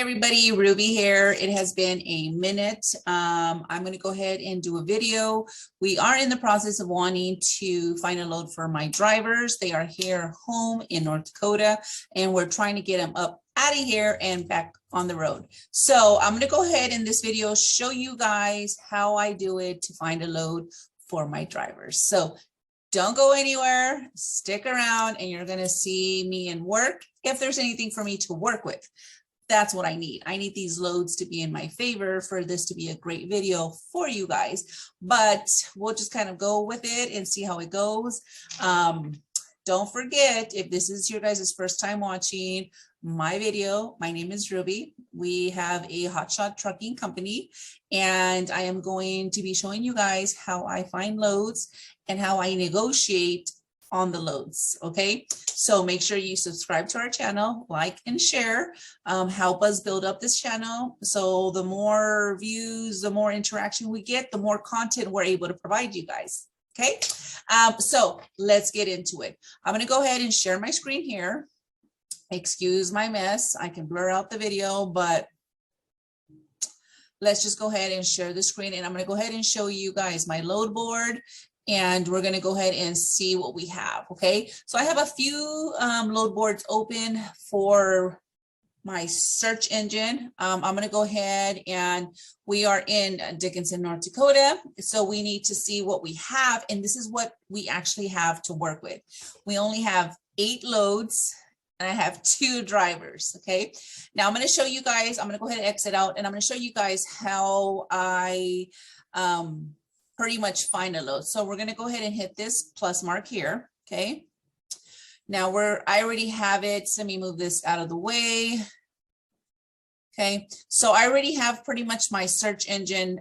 everybody, Ruby here. It has been a minute. I'm going to go ahead and do a video. We are in the process of wanting to find a load for my drivers. They are here home in North Dakota, and we're trying to get them up out of here and back on the road. So I'm going to go ahead in this video, show you guys how I do it to find a load for my drivers. So don't go anywhere, stick around, and you're going to see me in work if there's anything for me to work with. That's what I need. I need these loads to be in my favor for this to be a great video for you guys, but we'll just kind of go with it and see how it goes. Don't forget, if this is your guys' first time watching my video, my name is Ruby. We have a hotshot trucking company, and I am going to be showing you guys how I find loads and how I negotiate on the loads. Okay, so make sure you subscribe to our channel, like and share, help us build up this channel. So the more views, the more interaction we get, the more content we're able to provide you guys. Okay, so let's get into it. I'm going to go ahead and share my screen here. Excuse my mess. I can blur out the video, but let's just go ahead and share the screen, and I'm going to go ahead and show you guys my load board. And we're going to go ahead and see what we have. Okay, so I have a few load boards open for my search engine. I'm going to go ahead, and we are in Dickinson, North Dakota. So we need to see what we have. And this is what we actually have to work with. We only have 8 loads, and I have 2 drivers. Okay, now I'm going to show you guys, I'm going to go ahead and exit out, and I'm going to show you guys how I pretty much find a load. So we're going to go ahead and hit this plus mark here. Okay, now I already have it. So let me move this out of the way. Okay, so I already have pretty much my search engine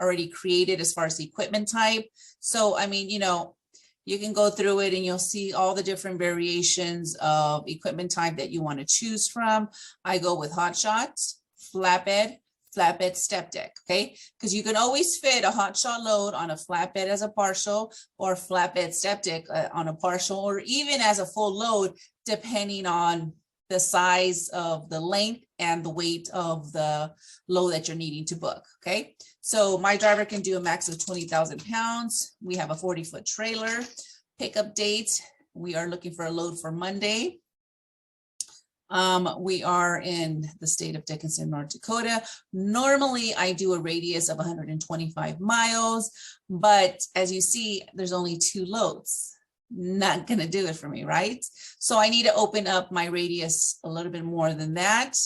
already created as far as the equipment type. So I mean, you know, you can go through it and you'll see all the different variations of equipment type that you want to choose from. I go with hot shots, flatbed step deck. Okay, because you can always fit a hot shot load on a flatbed as a partial, or flatbed step deck on a partial, or even as a full load, depending on the size of the length and the weight of the load that you're needing to book. Okay, so my driver can do a max of 20,000 pounds. We have a 40-foot trailer. Pickup date, we are looking for a load for Monday. We are in the state of Dickinson, North Dakota. Normally I do a radius of 125 miles, but as you see, there's only 2 loads. Not going to do it for me, right? So I need to open up my radius a little bit more than that.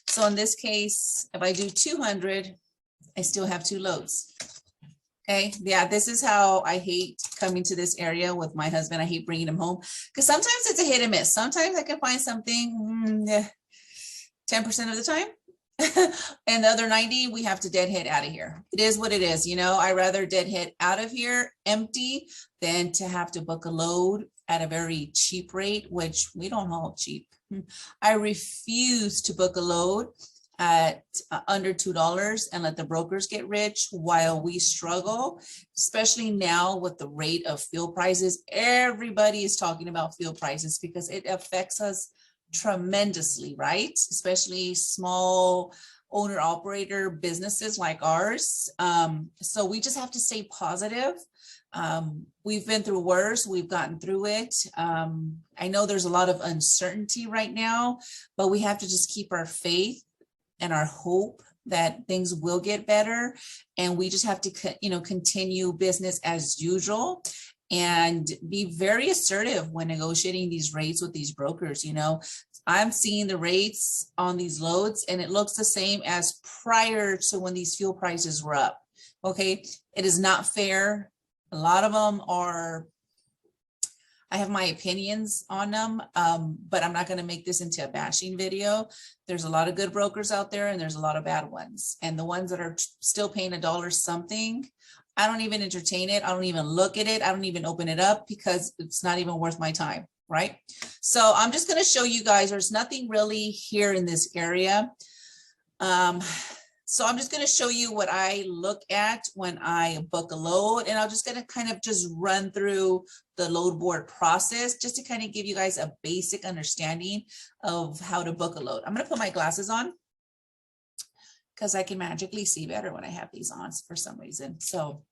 So in this case, if I do 200, I still have 2 loads. Okay, yeah, this is how I hate coming to this area with my husband. I hate bringing him home because sometimes it's a hit and miss. Sometimes I can find something 10% of the time. And the other 90, we have to deadhead out of here. It is what it is. You know, I rather deadhead out of here empty than to have to book a load at a very cheap rate, which we don't haul cheap. I refuse to book a load at under $2 and let the brokers get rich while we struggle, especially now with the rate of fuel prices. Everybody is talking about fuel prices because it affects us tremendously, right? Especially small owner operator businesses like ours. So we just have to stay positive. We've been through worse. We've gotten through it. I know there's a lot of uncertainty right now, but we have to just keep our faith and our hope that things will get better. And we just have to, you know, continue business as usual and be very assertive when negotiating these rates with these brokers. You know, I'm seeing the rates on these loads and it looks the same as prior to when these fuel prices were up. Okay, it is not fair. A lot of them are, I have my opinions on them, but I'm not going to make this into a bashing video. There's a lot of good brokers out there and there's a lot of bad ones. And the ones that are still paying $1 something, I don't even entertain it. I don't even look at it. I don't even open it up because it's not even worth my time, right? So I'm just going to show you guys, there's nothing really here in this area. So I'm just going to show you what I look at when I book a load, and I'm just going to kind of just run through the load board process just to kind of give you guys a basic understanding of how to book a load. I'm going to put my glasses on because I can magically see better when I have these on for some reason. So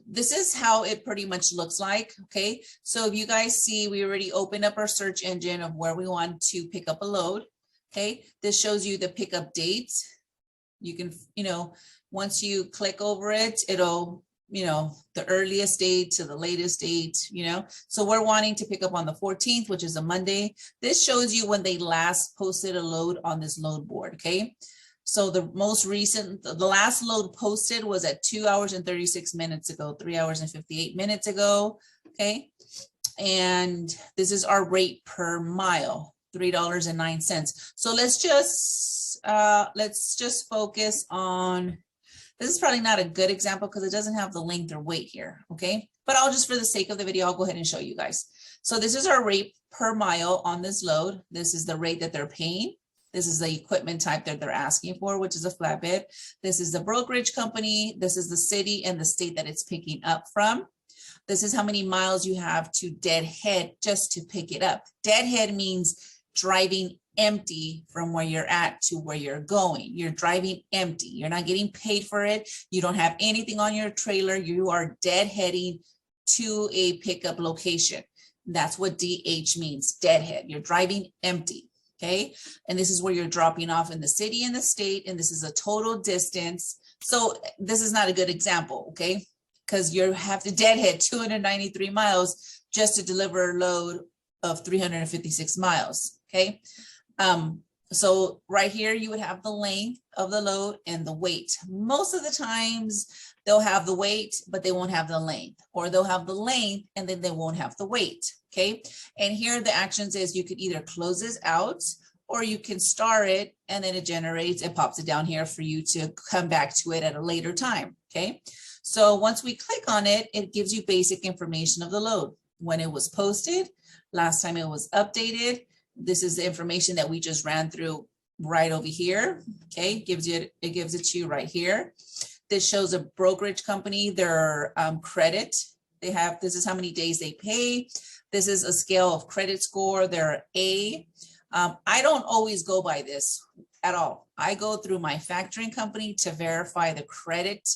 this is how it pretty much looks like. Okay, so if you guys see, we already opened up our search engine of where we want to pick up a load. Okay, this shows you the pickup date. You can, once you click over it, it'll, the earliest date to the latest date, so we're wanting to pick up on the 14th, which is a Monday. This shows you when they last posted a load on this load board. Okay, so the most recent, the last load posted was at 2 hours and 36 minutes ago, 3 hours and 58 minutes ago. Okay, and this is our rate per mile, $3.09. So let's just focus on, this is probably not a good example because it doesn't have the length or weight here. Okay, but I'll just, for the sake of the video, I'll go ahead and show you guys. So this is our rate per mile on this load. This is the rate that they're paying. This is the equipment type that they're asking for, which is a flatbed. This is the brokerage company. This is the city and the state that it's picking up from. This is how many miles you have to deadhead just to pick it up. Deadhead means driving empty from where you're at to where you're going. You're driving empty. You're not getting paid for it. You don't have anything on your trailer. You are deadheading to a pickup location. That's what DH means, deadhead. You're driving empty. Okay, and this is where you're dropping off in the city and the state, and this is a total distance. So this is not a good example, okay, because you have to deadhead 293 miles just to deliver a load of 356 miles. Okay, so right here you would have the length of the load and the weight. Most of the times they'll have the weight, but they won't have the length, or they'll have the length and then they won't have the weight. Okay, and here the actions is you could either close this out or you can star it, and then it generates, it pops it down here for you to come back to it at a later time. Okay, so once we click on it, it gives you basic information of the load, when it was posted, last time it was updated. This is the information that we just ran through right over here. Okay, it gives it to you right here. This shows a brokerage company, their credit. They have, this is how many days they pay. This is a scale of credit score, they're A. I don't always go by this at all. I go through my factoring company to verify the credit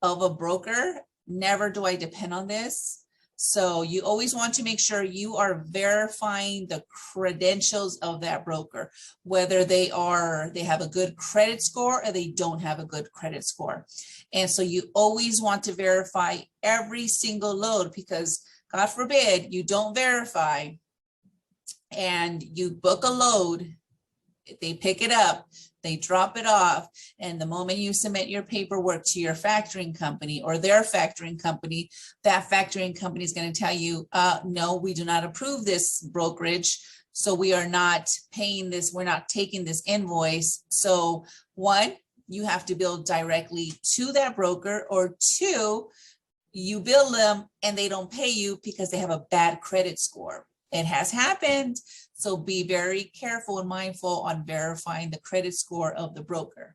of a broker. Never do I depend on this. So you always want to make sure you are verifying the credentials of that broker, whether they have a good credit score or they don't have a good credit score. And so you always want to verify every single load, because God forbid you don't verify and you book a load, they pick it up, they drop it off, and the moment you submit your paperwork to your factoring company or their factoring company, that factoring company is going to tell you, no, we do not approve this brokerage, so we are not paying this, we're not taking this invoice. So one, you have to bill directly to that broker, or two, you bill them and they don't pay you because they have a bad credit score. It has happened. So be very careful and mindful on verifying the credit score of the broker.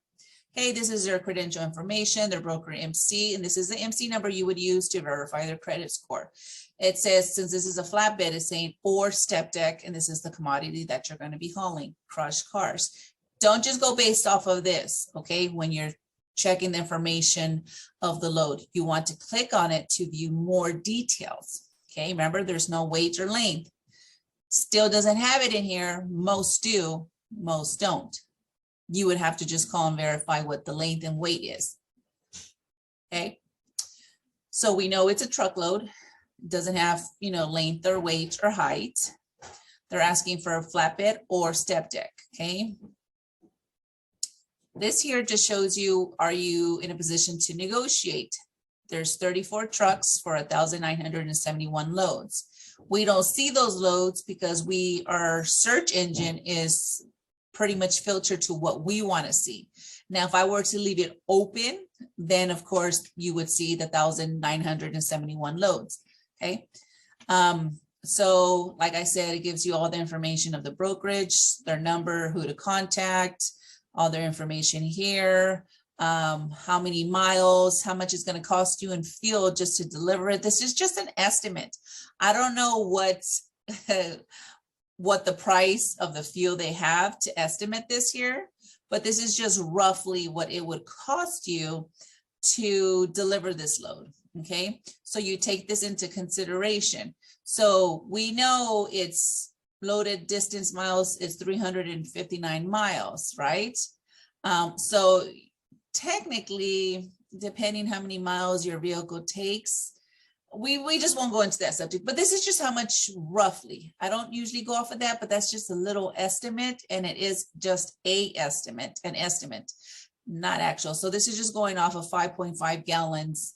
Hey, this is their credential information, their broker MC, and this is the MC number you would use to verify their credit score. It says, since this is a flatbed, it's saying or step deck, and this is the commodity that you're going to be hauling, crushed cars. Don't just go based off of this, okay? When you're checking the information of the load, you want to click on it to view more details. Okay, remember there's no weight or length. Still doesn't have it in here. Most do, most don't. You would have to just call and verify what the length and weight is. Okay, so we know it's a truckload. It doesn't have, length or weight or height. They're asking for a flatbed or step deck. Okay, this here just shows you, are you in a position to negotiate? There's 34 trucks for 1,971 loads. We don't see those loads because our search engine is pretty much filtered to what we want to see. Now, if I were to leave it open, then of course you would see the 1,971 loads. Okay. So like I said, it gives you all the information of the brokerage, their number, who to contact, all their information here, how many miles, how much it's going to cost you in fuel just to deliver it. This is just an estimate. I don't know what the price of the fuel they have to estimate this here, but this is just roughly what it would cost you to deliver this load. Okay, so you take this into consideration. So we know it's loaded distance miles is 359 miles, right? So technically, depending how many miles your vehicle takes, we just won't go into that subject, but this is just how much roughly. I don't usually go off of that, but that's just a little estimate, and it is just an estimate, not actual. So this is just going off of 5.5 gallons,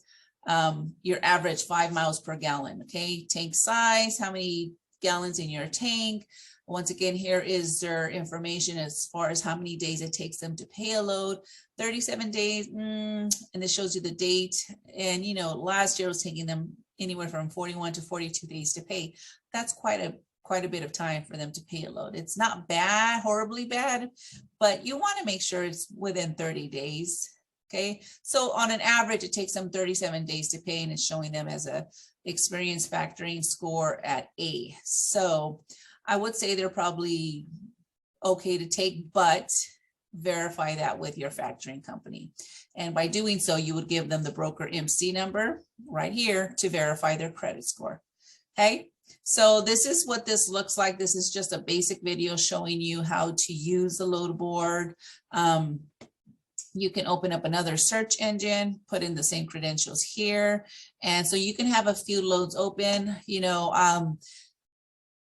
your average 5 miles per gallon. Okay, tank size, how many gallons in your tank. Once again, here is their information as far as how many days it takes them to pay a load. 37 days, and this shows you the date. And you know, last year was taking them anywhere from 41 to 42 days to pay. That's quite a bit of time for them to pay a load. It's not bad, horribly bad, but you want to make sure it's within 30 days. Okay, so on an average, it takes them 37 days to pay, and it's showing them as a experience factoring score at A. So I would say they're probably okay to take, but verify that with your factoring company. And by doing so, you would give them the broker MC number right here to verify their credit score. Okay, so this is what this looks like. This is just a basic video showing you how to use the load board. You can open up another search engine, put in the same credentials here. And so you can have a few loads open. You know,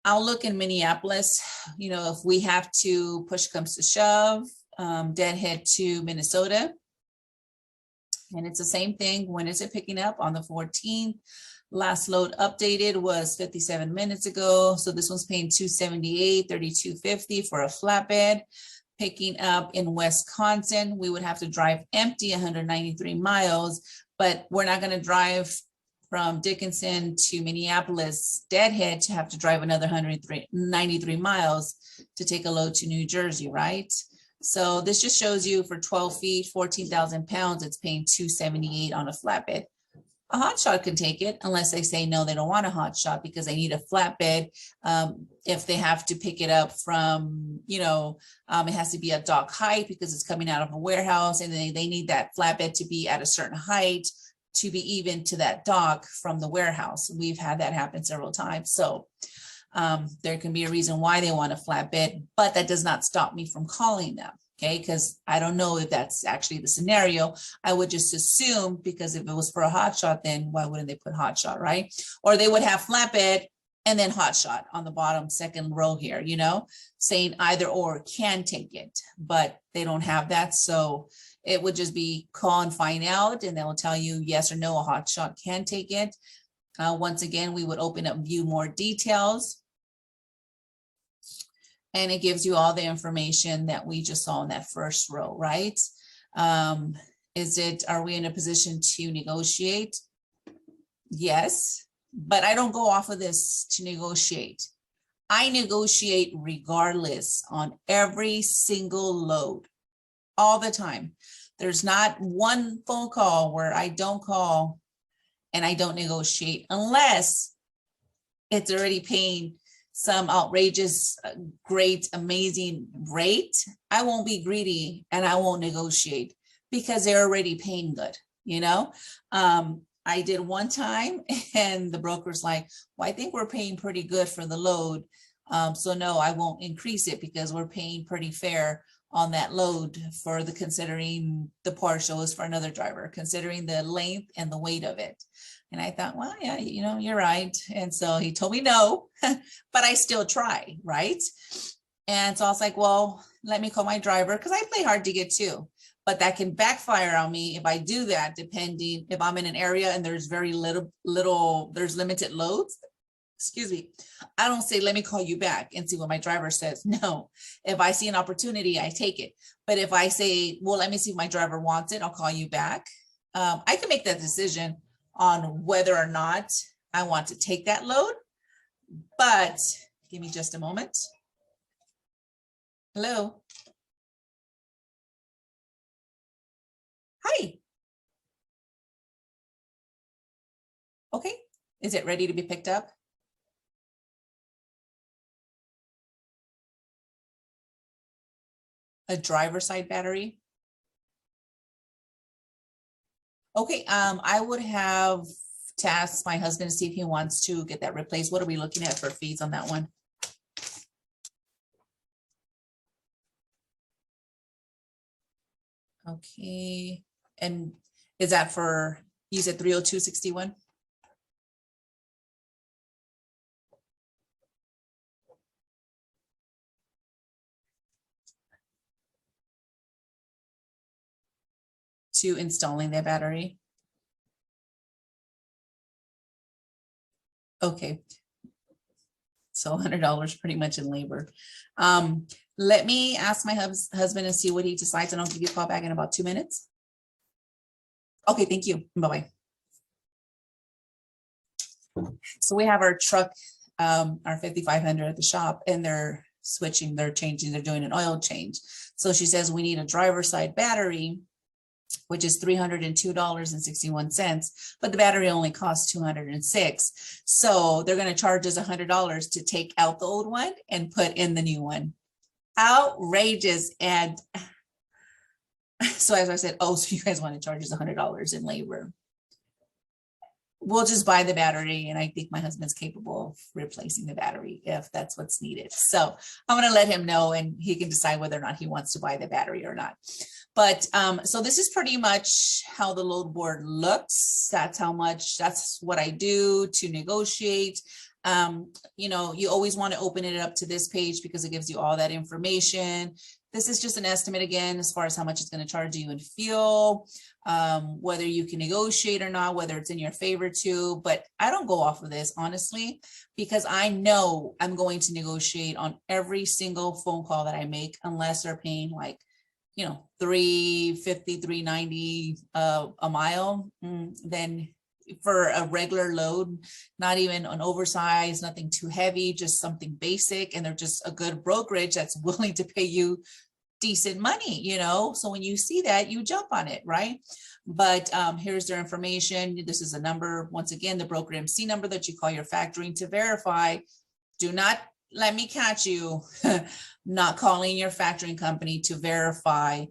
I'll look in Minneapolis, you know, if we have to, push comes to shove, deadhead to Minnesota. And it's the same thing. When is it picking up? On the 14th. Last load updated was 57 minutes ago. So this one's paying $278, $32.50 for a flatbed. Picking up in Wisconsin, we would have to drive empty 193 miles, but we're not going to drive from Dickinson to Minneapolis deadhead to have to drive another 193 miles to take a load to New Jersey, right? So this just shows you for 12 feet, 14,000 pounds, it's paying $278 on a flatbed. A hotshot can take it unless they say no, they don't want a hotshot because they need a flatbed. If they have to pick it up from, you know, it has to be at dock height because it's coming out of a warehouse, and they need that flatbed to be at a certain height to be even to that dock from the warehouse. We've had that happen several times. So there can be a reason why they want a flatbed, but that does not stop me from calling them. Okay, because I don't know if that's actually the scenario. I would just assume, because if it was for a hotshot, then why wouldn't they put hotshot, right? Or they would have flatbed and then hotshot on the bottom second row here, you know, saying either or can take it, but they don't have that. So it would just be call and find out, and they'll tell you yes or no, a hotshot can take it. Once again, we would open up view more details. And it gives you all the information that we just saw in that first row, right? Are we in a position to negotiate? Yes, but I don't go off of this to negotiate. I negotiate regardless on every single load, all the time. There's not one phone call where I don't call and I don't negotiate unless it's already paying some outrageous, great, amazing rate. I won't be greedy and I won't negotiate because they're already paying good, you know? I did one time and the broker's like, well, I think we're paying pretty good for the load. So no, I won't increase it because we're paying pretty fair on that load for the considering the partial is for another driver, considering the length and the weight of it. And I thought, well, yeah, you know, you're right. And so he told me no, but I still try, right? And so I was like, well, let me call my driver because I play hard to get too. But that can backfire on me if I do that, depending if I'm in an area and there's very there's limited loads. Excuse me. I don't say, let me call you back and see what my driver says. No, if I see an opportunity, I take it. But if I say, well, let me see if my driver wants it, I'll call you back. I can make that decision on whether or not I want to take that load, but give me just a moment. Hello. Hi. Okay. Is it ready to be picked up? A driver side battery. Okay, I would have to ask my husband to see if he wants to get that replaced. What are we looking at for fees on that one? Okay, and is that for, you said 302.61? To installing the battery? Okay. So $100 pretty much in labor. Let me ask my husband and see what he decides, and I'll give you a call back in about 2 minutes. Okay, thank you. Bye-bye. So we have our truck, our 5500 at the shop, and they're switching, they're changing, they're doing an oil change. So she says we need a driver side battery, which is $302.61, but the battery only costs $206. So they're going to charge us $100 to take out the old one and put in the new one. Outrageous. And so as I said, oh, so you guys want to charge us $100 in labor? We'll just buy the battery, and I think my husband's capable of replacing the battery if that's what's needed. So I'm going to let him know, and he can decide whether or not he wants to buy the battery or not. But so this is pretty much how the load board looks. That's what I do to negotiate. You know, you always want to open it up to this page because it gives you all that information. This is just an estimate again, as far as how much it's going to charge you in fuel, whether you can negotiate or not, whether it's in your favor to, but I don't go off of this honestly, because I know I'm going to negotiate on every single phone call that I make, unless they're paying like, you know, $3.50, $3.90 a mile. Then for a regular load, not even an oversized, nothing too heavy, just something basic, and they're just a good brokerage that's willing to pay you decent money, you know. So when you see that, you jump on it, right? But here's their information. This is a number, once again, the broker MC number that you call your factoring to verify. Do not let me catch you not calling your factoring company to verify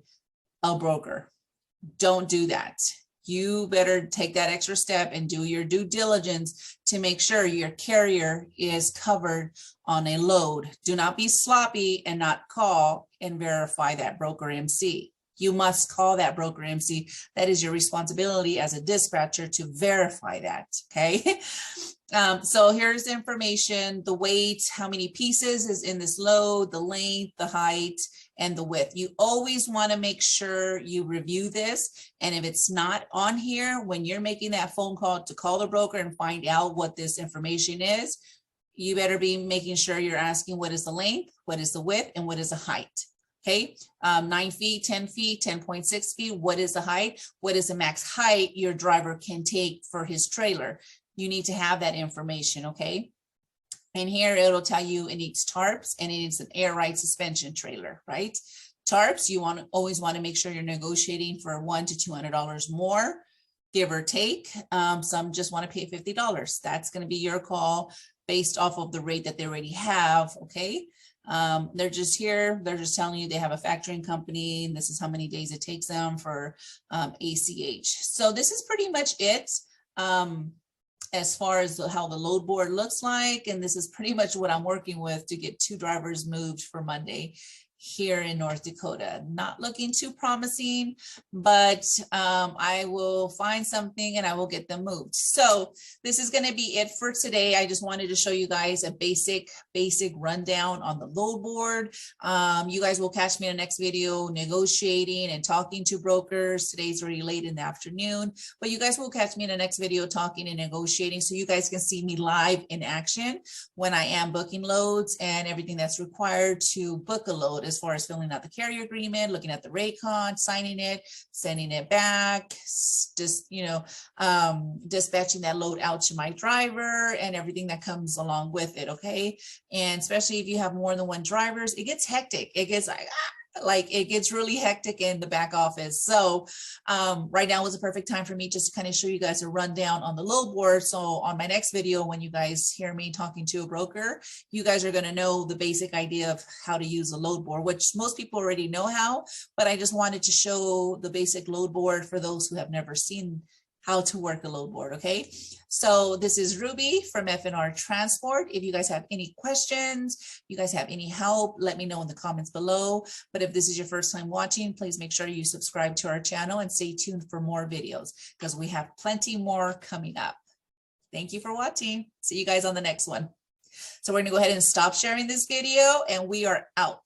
a broker. Don't do that. You better take that extra step and do your due diligence to make sure your carrier is covered on a load. Do not be sloppy and not call and verify that broker MC. You must call that broker MC. That is your responsibility as a dispatcher to verify that, okay? So here's the information, the weight, how many pieces is in this load, the length, the height, and the width. You always want to make sure you review this. And if it's not on here, when you're making that phone call to call the broker and find out what this information is, you better be making sure you're asking what is the length, what is the width, and what is the height. Okay, 9 feet, 10 feet, 10.6 feet. What is the height? What is the max height your driver can take for his trailer? You need to have that information, okay? And here it'll tell you it needs tarps and it needs an air ride suspension trailer, right? Tarps, you always want to make sure you're negotiating for $100 to $200 more, give or take. Some just want to pay $50. That's going to be your call based off of the rate that they already have, okay? They're just here, they're just telling you they have a factoring company, and this is how many days it takes them for ACH. So this is pretty much it as far as how the load board looks like. And this is pretty much what I'm working with to get 2 drivers moved for Monday here in North Dakota. Not looking too promising, but I will find something and I will get them moved. So this is going to be it for today. I just wanted to show you guys a basic rundown on the load board. You guys will catch me in the next video negotiating and talking to brokers. Today's already late in the afternoon, but you guys will catch me in the next video talking and negotiating, so you guys can see me live in action when I am booking loads and everything that's required to book a load, as far as filling out the carrier agreement, looking at the rate con, signing it, sending it back, just, you know, dispatching that load out to my driver and everything that comes along with it. Okay. And especially if you have more than one drivers, it gets hectic. It gets like, Like it gets really hectic in the back office. So right now was a perfect time for me just to kind of show you guys a rundown on the load board. So on my next video, when you guys hear me talking to a broker, you guys are going to know the basic idea of how to use a load board, which most people already know how, but I just wanted to show the basic load board for those who have never seen how to work a load board. Okay, so this is Ruby from F&R Transport. If you guys have any questions, you guys have any help, let me know in the comments below. But if this is your first time watching, please make sure you subscribe to our channel and stay tuned for more videos because we have plenty more coming up. Thank you for watching. See you guys on the next one. So we're going to go ahead and stop sharing this video and we are out.